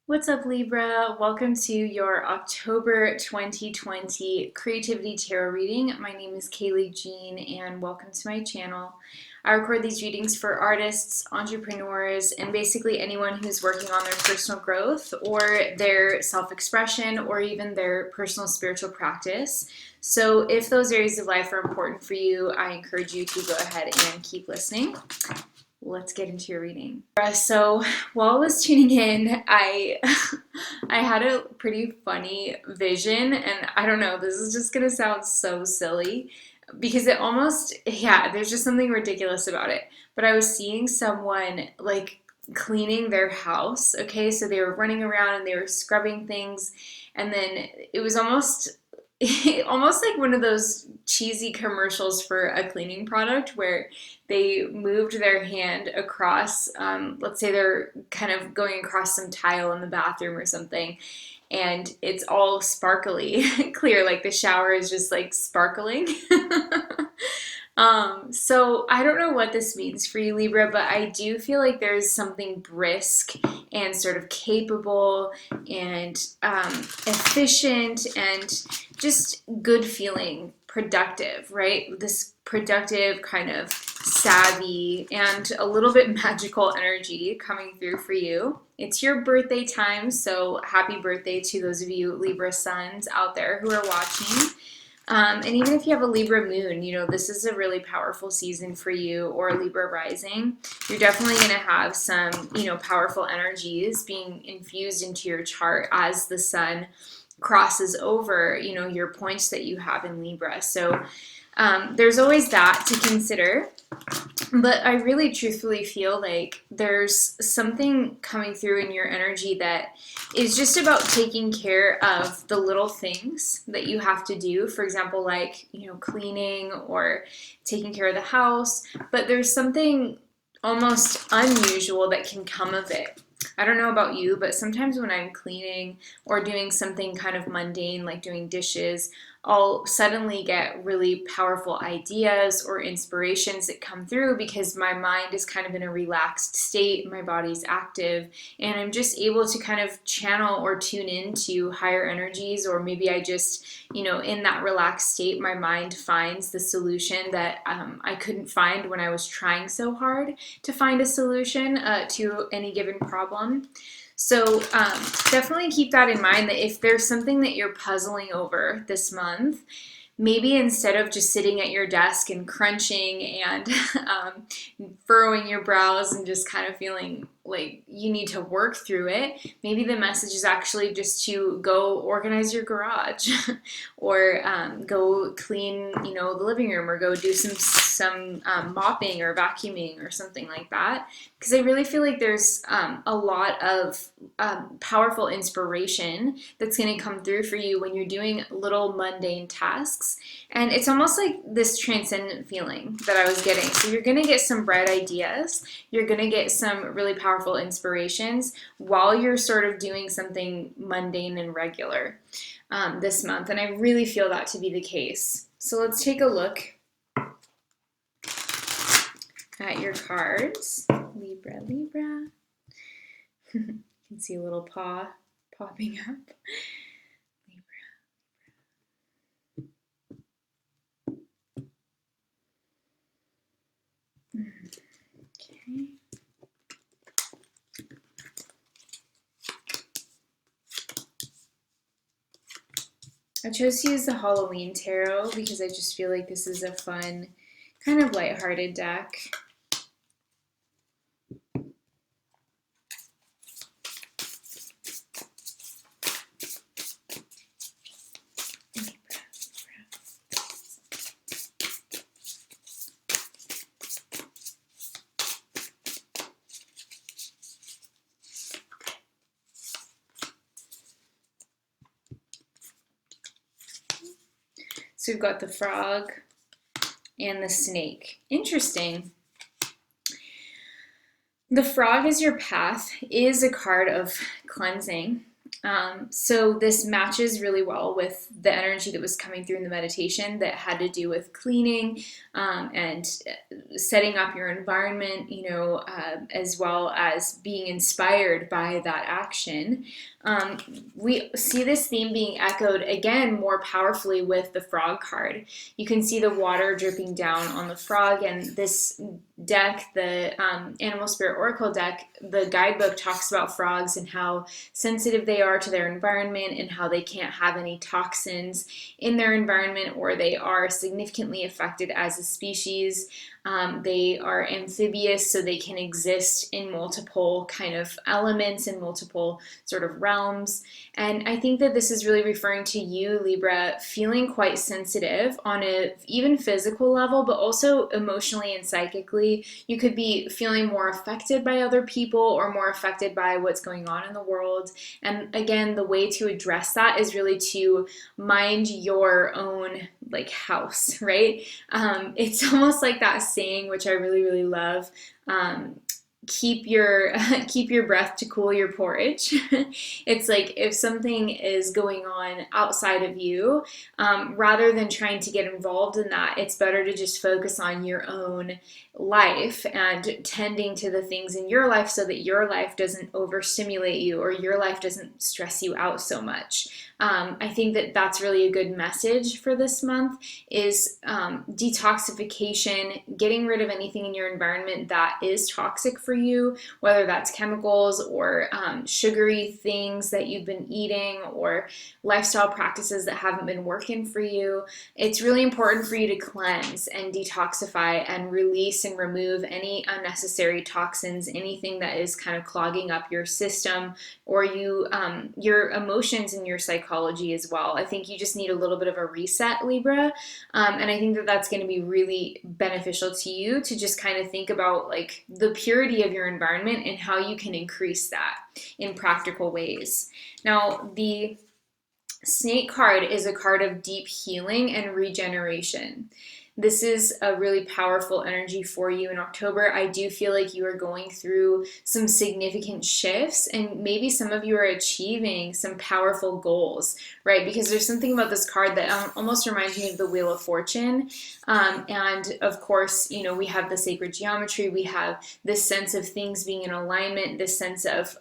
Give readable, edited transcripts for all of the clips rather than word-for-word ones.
What's up, Libra? Welcome to your October 2020 Creativity Tarot reading. My name is Kaylee Jean, and welcome to my channel. I record these readings for artists, entrepreneurs, and basically anyone who's working on their personal growth or their self-expression or even their personal spiritual practice. So if those areas of life are important for you, I encourage you to go ahead and keep listening. Let's get into your reading. So while I was tuning in, I had a pretty funny vision, and I don't know, this is just gonna sound so silly because it almost, there's just something ridiculous about it. But I was seeing someone like cleaning their house, okay? So they were running around and they were scrubbing things, and then it was almost almost like one of those cheesy commercials for a cleaning product where they moved their hand across, let's say they're kind of going across some tile in the bathroom or something, and it's all sparkly clear, like the shower is just like sparkling. So I don't know what this means for you, Libra, but I do feel like there's something brisk and sort of capable and efficient and just good feeling, productive, right? This productive kind of savvy and a little bit magical energy coming through for you. It's your birthday time, so happy birthday to those of you Libra suns out there who are watching. And even if you have a Libra moon, you know, this is a really powerful season for you, or Libra rising. You're definitely going to have some, powerful energies being infused into your chart as the sun crosses over, your points that you have in Libra. So there's always that to consider. But I really truthfully feel like there's something coming through in your energy that is just about taking care of the little things that you have to do. For example, like, cleaning or taking care of the house. But there's something almost unusual that can come of it. I don't know about you, but sometimes when I'm cleaning or doing something kind of mundane, like doing dishes, I'll suddenly get really powerful ideas or inspirations that come through because my mind is kind of in a relaxed state, my body's active, and I'm just able to kind of channel or tune into higher energies, or maybe I just, in that relaxed state, my mind finds the solution that I couldn't find when I was trying so hard to find a solution to any given problem. So definitely keep that in mind, that if there's something that you're puzzling over this month, maybe instead of just sitting at your desk and crunching and furrowing your brows and just kind of feeling like you need to work through it, maybe the message is actually just to go organize your garage or go clean, the living room, or go do some mopping or vacuuming or something like that. Because I really feel like there's a lot of powerful inspiration that's going to come through for you when you're doing little mundane tasks. And it's almost like this transcendent feeling that I was getting. So you're going to get some bright ideas. You're going to get some really powerful inspirations while you're sort of doing something mundane and regular this month. And I really feel that to be the case. So let's take a look at your cards. Libra. You can see a little paw popping up. Libra. Okay. I chose to use the Halloween Tarot because I just feel like this is a fun, kind of lighthearted deck. So we've got the frog and the snake. Interesting. The frog as your path is a card of cleansing. So this matches really well with the energy that was coming through in the meditation that had to do with cleaning and setting up your environment, as well as being inspired by that action. We see this theme being echoed again more powerfully with the frog card. You can see the water dripping down on the frog, and this deck, the Animal Spirit Oracle deck, the guidebook talks about frogs and how sensitive they are to their environment and how they can't have any toxins in their environment, or they are significantly affected as a species. They are amphibious, so they can exist in multiple kind of elements in multiple sort of realms. And I think that this is really referring to you, Libra, feeling quite sensitive on a even physical level, but also emotionally and psychically. You could be feeling more affected by other people or more affected by what's going on in the world. And again, the way to address that is really to mind your own like house, right? It's almost like that saying, which I really, really love. Keep your keep your breath to cool your porridge. It's like if something is going on outside of you, rather than trying to get involved in that, it's better to just focus on your own life and tending to the things in your life so that your life doesn't overstimulate you or your life doesn't stress you out so much. I think that that's really a good message for this month is detoxification, getting rid of anything in your environment that is toxic for you, whether that's chemicals or sugary things that you've been eating or lifestyle practices that haven't been working for you. It's really important for you to cleanse and detoxify and release and remove any unnecessary toxins, anything that is kind of clogging up your system or your emotions and your psychology as well. I think you just need a little bit of a reset, Libra. And I think that that's going to be really beneficial to you to just kind of think about like the purity of your environment and how you can increase that in practical ways. Now, the Snake card is a card of deep healing and regeneration. This is a really powerful energy for you in October. I do feel like you are going through some significant shifts, and maybe some of you are achieving some powerful goals, right? Because there's something about this card that almost reminds me of the Wheel of Fortune. And of course, we have the sacred geometry. We have this sense of things being in alignment, this sense of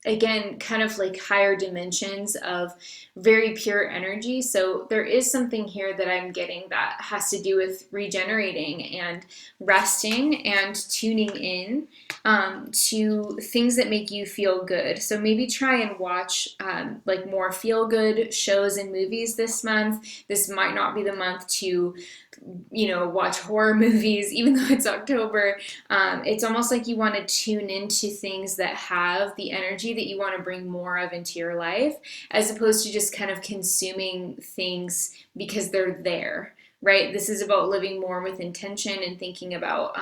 again, kind of like higher dimensions of very pure energy. So there is something here that I'm getting that has to do with regenerating and resting and tuning in to things that make you feel good. So maybe try and watch like more feel good shows and movies this month. This might not be the month to watch horror movies, even though it's October. It's almost like you want to tune into things that have the energy that you want to bring more of into your life, as opposed to just kind of consuming things because they're there, right? This is about living more with intention and thinking about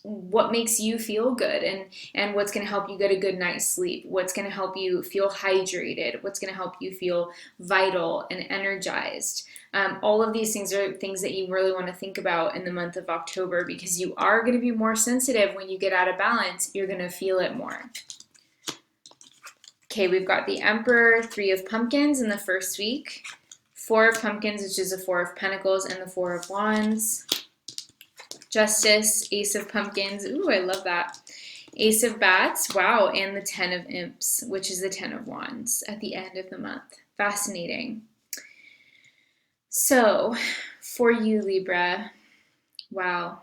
what makes you feel good and what's going to help you get a good night's sleep, what's going to help you feel hydrated, what's going to help you feel vital and energized. All of these things are things that you really want to think about in the month of October, because you are going to be more sensitive when you get out of balance. You're going to feel it more. Okay, we've got the Emperor, 3 of Pumpkins in the first week, 4 of Pumpkins, which is a 4 of Pentacles, and the 4 of Wands. Justice, Ace of Pumpkins. Ooh, I love that. Ace of Bats, wow, and the 10 of Imps, which is the 10 of Wands at the end of the month. Fascinating. So, for you, Libra, wow.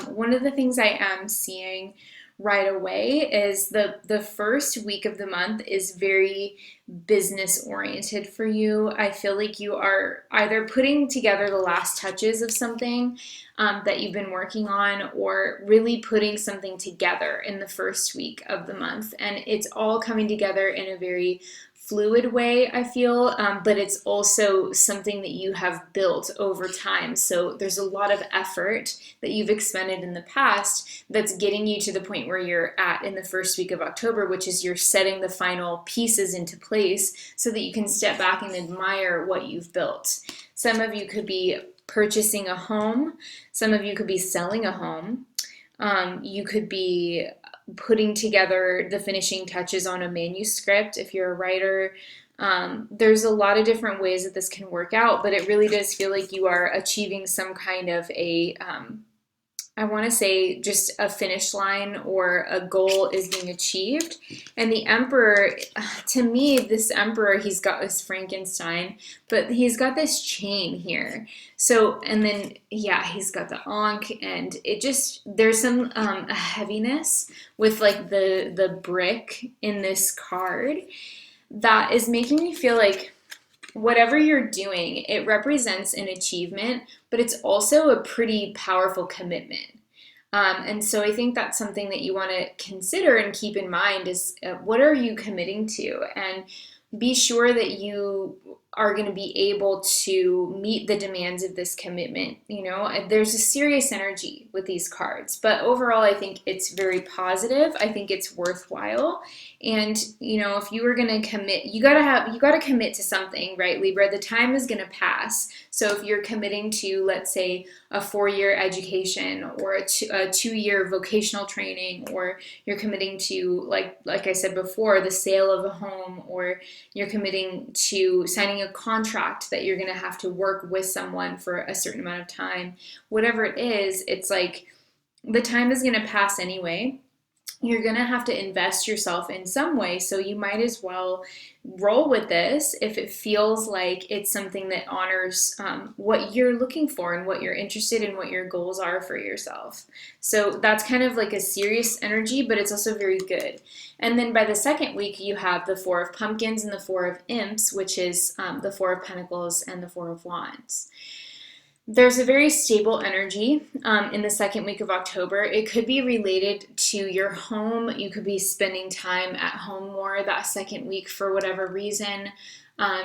One of the things I am seeing right away is the first week of the month is very business oriented for you. I feel like you are either putting together the last touches of something that you've been working on, or really putting something together in the first week of the month. And it's all coming together in a very fluid way, I feel, but it's also something that you have built over time. So there's a lot of effort that you've expended in the past that's getting you to the point where you're at in the first week of October, which is you're setting the final pieces into place so that you can step back and admire what you've built. Some of you could be purchasing a home. Some of you could be selling a home. You could be putting together the finishing touches on a manuscript. If you're a writer, there's a lot of different ways that this can work out, but it really does feel like you are achieving some kind of a I want to say just a finish line or a goal is being achieved. And the Emperor, to me, this Emperor, he's got this Frankenstein, but he's got this chain here. So, and then, yeah, he's got the Ankh, and it just, there's some a heaviness with like the brick in this card that is making me feel like whatever you're doing, it represents an achievement, but it's also a pretty powerful commitment. And so I think that's something that you want to consider and keep in mind is what are you committing to? And be sure that you are going to be able to meet the demands of this commitment. You know, there's a serious energy with these cards, but overall, I think it's very positive. I think it's worthwhile. And, you know, if you were going to commit, you got to commit to something, right, Libra? The time is going to pass. So if you're committing to, let's say, a 4-year education or a 2-year vocational training, or you're committing to, like I said before, the sale of a home, or you're committing to signing a contract that you're going to have to work with someone for a certain amount of time, whatever it is, it's like the time is going to pass anyway. You're going to have to invest yourself in some way. So you might as well roll with this if it feels like it's something that honors what you're looking for and what you're interested in, what your goals are for yourself. So that's kind of like a serious energy, but it's also very good. And then by the second week, you have the 4 of Pumpkins and the 4 of Imps, which is the 4 of Pentacles and the 4 of Wands. There's a very stable energy in the second week of October. It could be related to your home. You could be spending time at home more that second week for whatever reason.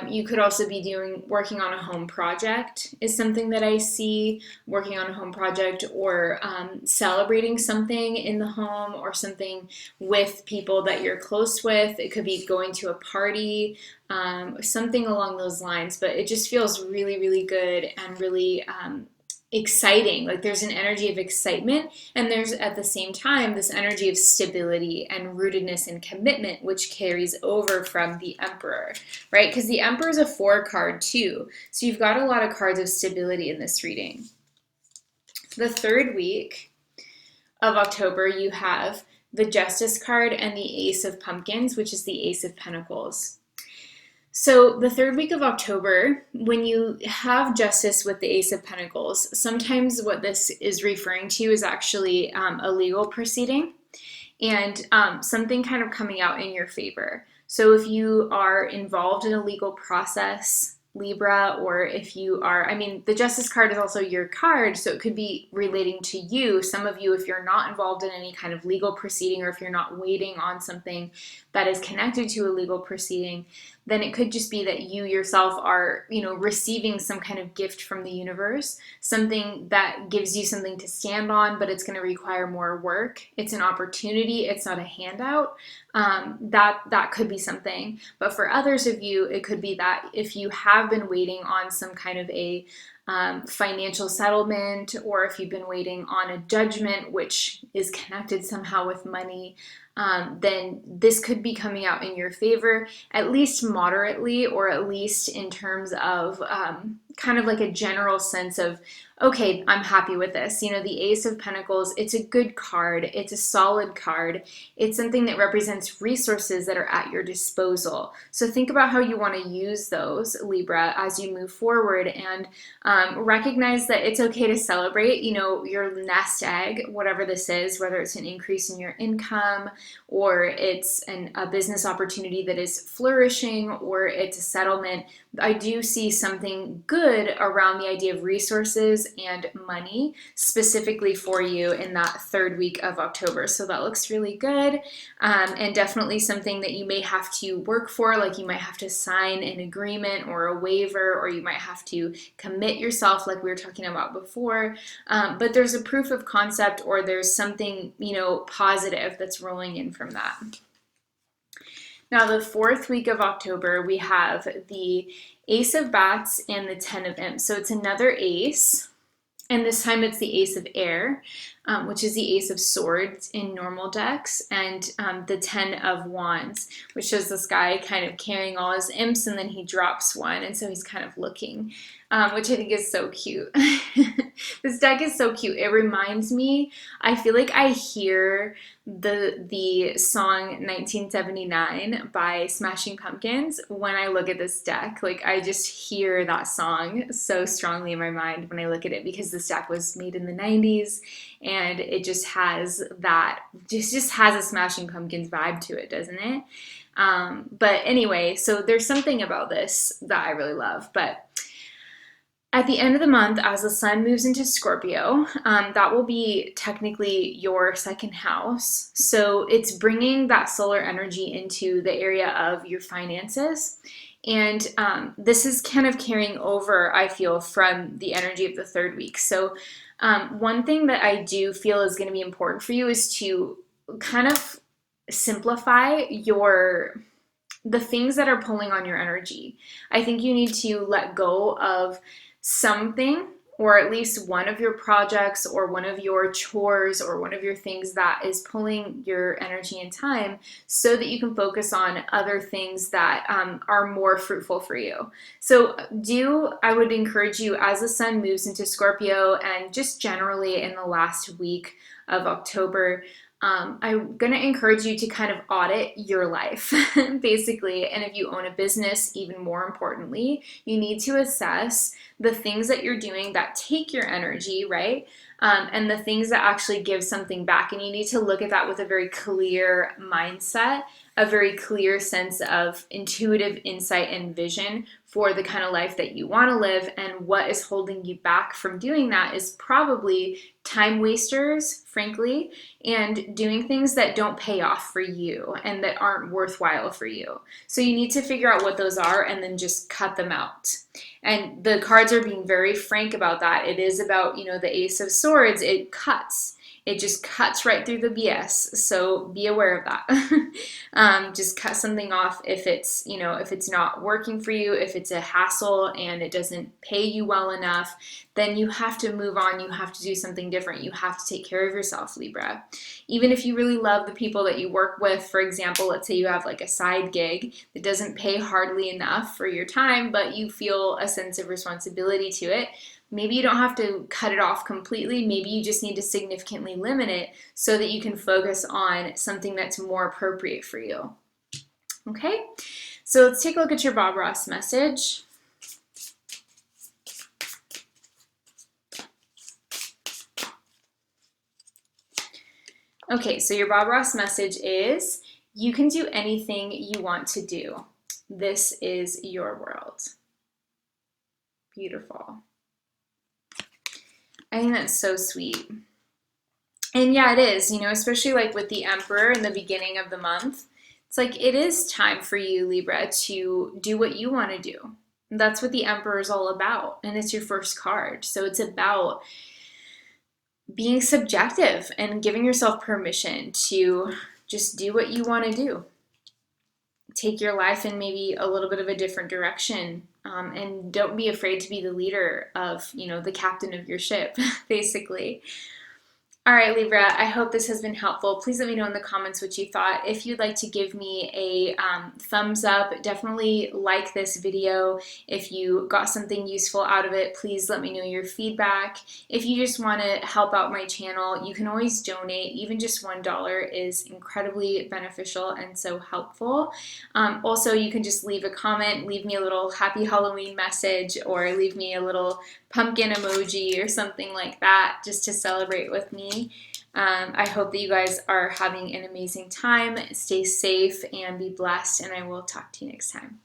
You could also be working on a home project is something that I see, working on a home project, or celebrating something in the home or something with people that you're close with. It could be going to a party, something along those lines, but it just feels really, really good and really exciting. Like there's an energy of excitement, and there's at the same time this energy of stability and rootedness and commitment, which carries over from the Emperor, right? Because the Emperor is a 4 card too. So you've got a lot of cards of stability in this reading. The third week of October, you have the Justice card and the Ace of Pumpkins, which is the Ace of Pentacles. So the third week of October, when you have Justice with the Ace of Pentacles, sometimes what this is referring to is actually a legal proceeding and something kind of coming out in your favor. So if you are involved in a legal process, Libra, or if you are, I mean, the Justice card is also your card, so it could be relating to you. Some of you, if you're not involved in any kind of legal proceeding, or if you're not waiting on something that is connected to a legal proceeding, then it could just be that you yourself are, you know, receiving some kind of gift from the universe, something that gives you something to stand on, but it's going to require more work. It's an opportunity. It's not a handout. That could be something. But for others of you, it could be that if you have been waiting on some kind of a financial settlement, or if you've been waiting on a judgment, which is connected somehow with money, then this could be coming out in your favor, at least moderately, or at least in terms of kind of like a general sense of, okay, I'm happy with this. You know, the Ace of Pentacles, it's a good card. It's a solid card. It's something that represents resources that are at your disposal. So think about how you want to use those, Libra, as you move forward, and recognize that it's okay to celebrate, you know, your nest egg, whatever this is, whether it's an increase in your income, or it's a business opportunity that is flourishing, or it's a settlement. I do see something good around the idea of resources and money specifically for you in that third week of October. So that looks really good, and definitely something that you may have to work for, like you might have to sign an agreement or a waiver, or you might have to commit yourself like we were talking about before, but there's a proof of concept, or there's something, you know, positive that's rolling in from that. Now, the fourth week of October, we have the Ace of Bats and the 10 of Imps. So it's another ace, and this time it's the Ace of Air. which is the Ace of Swords in normal decks, and the Ten of Wands, which shows this guy kind of carrying all his imps, and then he drops one, and so he's kind of looking, which I think is so cute. This deck is so cute. It reminds me, I feel like I hear the song 1979 by Smashing Pumpkins when I look at this deck. Like, I just hear that song so strongly in my mind when I look at it, because this deck was made in the 90s, and it just has that, just has a Smashing Pumpkins vibe to it, doesn't it? But anyway, so there's something about this that I really love. But at the end of the month, as the sun moves into Scorpio, that will be technically your second house. So it's bringing that solar energy into the area of your finances. And this is kind of carrying over, I feel, from the energy of the third week. So one thing that I do feel is going to be important for you is to kind of simplify the things that are pulling on your energy. I think you need to let go of something, or at least one of your projects or one of your chores or one of your things that is pulling your energy and time, so that you can focus on other things that are more fruitful for you. So I would encourage you, as the sun moves into Scorpio, and just generally in the last week of October, I'm going to encourage you to kind of audit your life, basically. And if you own a business, even more importantly, you need to assess the things that you're doing that take your energy, right? And the things that actually give something back. And you need to look at that with a very clear mindset, a very clear sense of intuitive insight and vision for the kind of life that you want to live. And what is holding you back from doing that is probably time wasters, frankly, and doing things that don't pay off for you and that aren't worthwhile for you. So you need to figure out what those are and then just cut them out. And the cards are being very frank about that. It is about, the Ace of Swords. It cuts. It just cuts right through the BS. So be aware of that. Just cut something off if it's, if it's not working for you, if it's a hassle and it doesn't pay you well enough, then you have to move on. You have to do something different. You have to take care of yourself, Libra. Even if you really love the people that you work with, for example, let's say you have like a side gig that doesn't pay hardly enough for your time, but you feel a sense of responsibility to it. Maybe you don't have to cut it off completely. Maybe you just need to significantly limit it so that you can focus on something that's more appropriate for you. Okay, so let's take a look at your Bob Ross message. Okay, so your Bob Ross message is, you can do anything you want to do. This is your world. Beautiful. I think that's so sweet. And yeah, it is, especially like with the Emperor in the beginning of the month. It's like, it is time for you, Libra, to do what you want to do. And that's what the Emperor is all about. And it's your first card. So it's about being subjective and giving yourself permission to just do what you want to do. Take your life in maybe a little bit of a different direction. And don't be afraid to be the leader of, the captain of your ship, basically. All right, Libra, I hope this has been helpful. Please let me know in the comments what you thought. If you'd like to give me a thumbs up, definitely like this video. If you got something useful out of it, please let me know your feedback. If you just want to help out my channel, you can always donate. Even just $1 is incredibly beneficial and so helpful. Also, you can just leave a comment, leave me a little happy Halloween message, or leave me a little pumpkin emoji or something like that, just to celebrate with me. I hope that you guys are having an amazing time. Stay safe and be blessed, and I will talk to you next time.